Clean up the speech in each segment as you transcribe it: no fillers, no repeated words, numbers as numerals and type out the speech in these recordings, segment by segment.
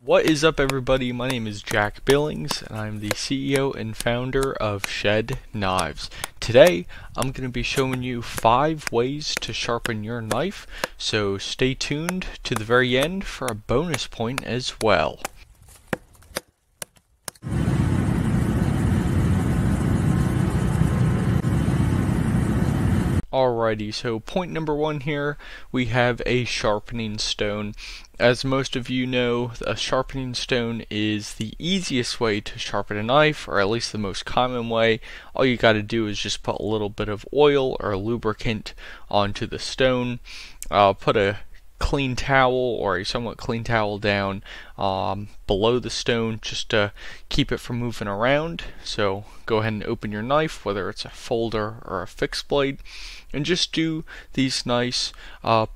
What is up, everybody? My name is Jack Billings and I'm the CEO and founder of Shed Knives. Today I'm going to be showing you 5 ways to sharpen your knife, so stay tuned to the very end for a bonus point as well. Alrighty, so point number 1 here, we have a sharpening stone. As most of you know, a sharpening stone is the easiest way to sharpen a knife, or at least the most common way. All you gotta do is just put a little bit of oil or lubricant onto the stone, put a clean towel or a somewhat clean towel down below the stone just to keep it from moving around. So go ahead and open your knife, whether it's a folder or a fixed blade, and just do these nice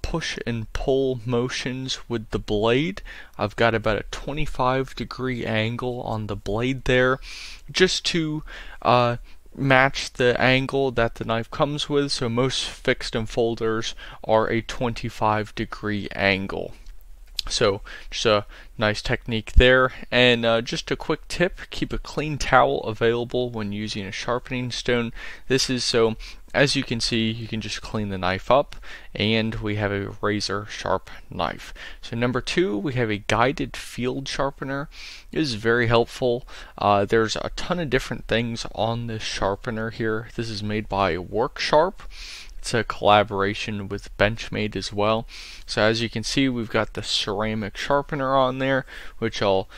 push and pull motions with the blade. I've got about a 25-degree angle on the blade there, just to match the angle that the knife comes with. So most fixed and folders are a 25-degree angle. So just a nice technique there. And just a quick tip, keep a clean towel available when using a sharpening stone. This is so, as you can see, you can just clean the knife up, and we have a razor sharp knife. So number 2, we have a guided field sharpener. It is very helpful. There's a ton of different things on this sharpener here. This is made by WorkSharp. It's a collaboration with Benchmade as well. So as you can see, we've got the ceramic sharpener on there, which I'll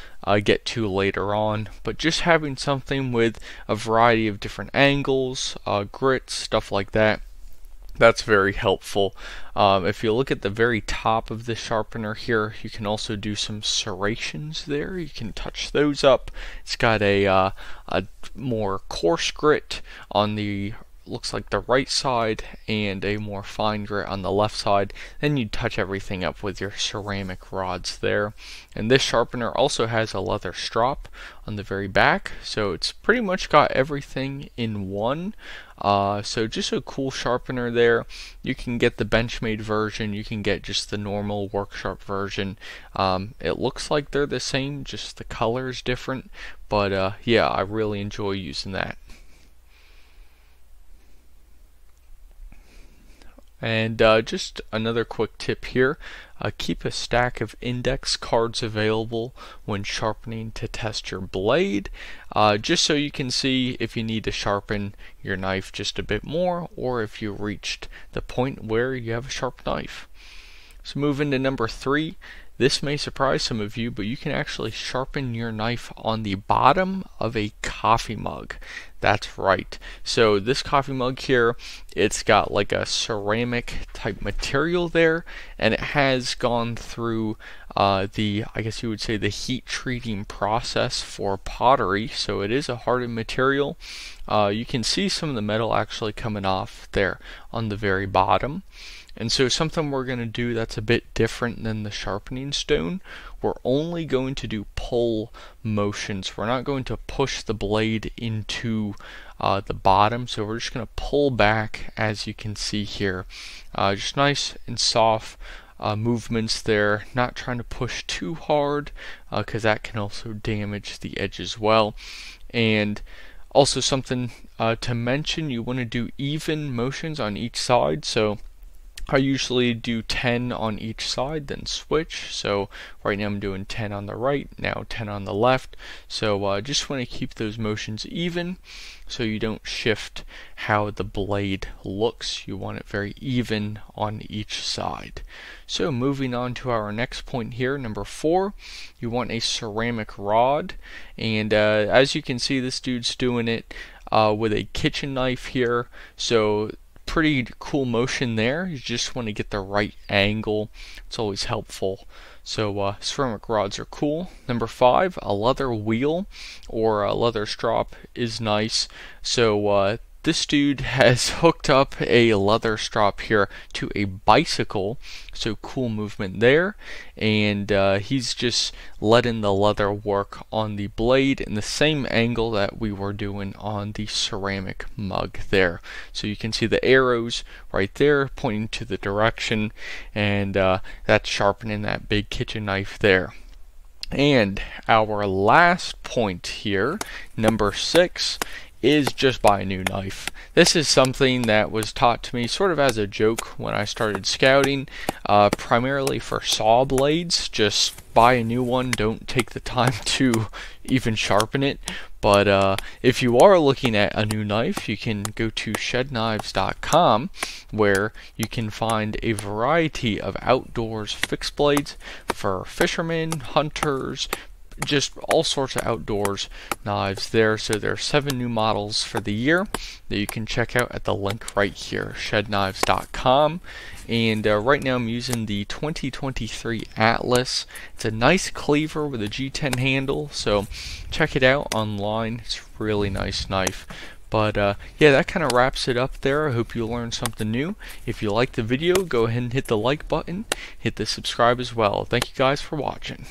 get to later on. But just having something with a variety of different angles, grits, stuff like that, that's very helpful. If you look at the very top of the sharpener here, you can also do some serrations there. You can touch those up. It's got a more coarse grit on the looks like the right side and a more fine grit on the left side. Then you touch everything up with your ceramic rods there. And this sharpener also has a leather strap on the very back, so it's pretty much got everything in one. So just a cool sharpener there. You can get the Benchmade version, you can get just the normal WorkSharp version. It looks like they're the same, just the color is different, but yeah, I really enjoy using that. And just another quick tip here, keep a stack of index cards available when sharpening to test your blade, just so you can see if you need to sharpen your knife just a bit more, or if you reached the point where you have a sharp knife. So moving to number 3, this may surprise some of you, but you can actually sharpen your knife on the bottom of a coffee mug. That's right. So this coffee mug here, it's got like a ceramic type material there, and it has gone through I guess you would say, the heat treating process for pottery. So it is a hardened material. You can see some of the metal actually coming off there on the very bottom. And so something we're going to do that's a bit different than the sharpening stone, we're only going to do pull motions. We're not going to push the blade into the bottom, so we're just going to pull back, as you can see here. Just nice and soft movements there, not trying to push too hard, because that can also damage the edge as well. And also something to mention, you want to do even motions on each side. So I usually do 10 on each side, then switch. So right now I'm doing 10 on the right, now 10 on the left. So just want to keep those motions even, so you don't shift how the blade looks. You want it very even on each side. So moving on to our next point here, number 4, you want a ceramic rod. And as you can see, this dude's doing it with a kitchen knife here. So pretty cool motion there. You just want to get the right angle. It's always helpful. So ceramic rods are cool. Number 5, a leather wheel or a leather strap is nice. So this dude has hooked up a leather strap here to a bicycle, so cool movement there. And he's just letting the leather work on the blade in the same angle that we were doing on the ceramic mug there. So you can see the arrows right there pointing to the direction, and that's sharpening that big kitchen knife there. And our last point here, number 6, is just buy a new knife. This is something that was taught to me sort of as a joke when I started scouting, primarily for saw blades. Just buy a new one, don't take the time to even sharpen it. But if you are looking at a new knife, you can go to shedknives.com, where you can find a variety of outdoors fixed blades for fishermen, hunters, just all sorts of outdoors knives there. So there are 7 new models for the year that you can check out at the link right here, shedknives.com. And right now I'm using the 2023 Atlas. It's a nice cleaver with a G10 handle, so check it out online. It's a really nice knife. But yeah, that kind of wraps it up there. I hope you learned something new. If you liked the video, go ahead and hit the like button, hit the subscribe as well. Thank you guys for watching.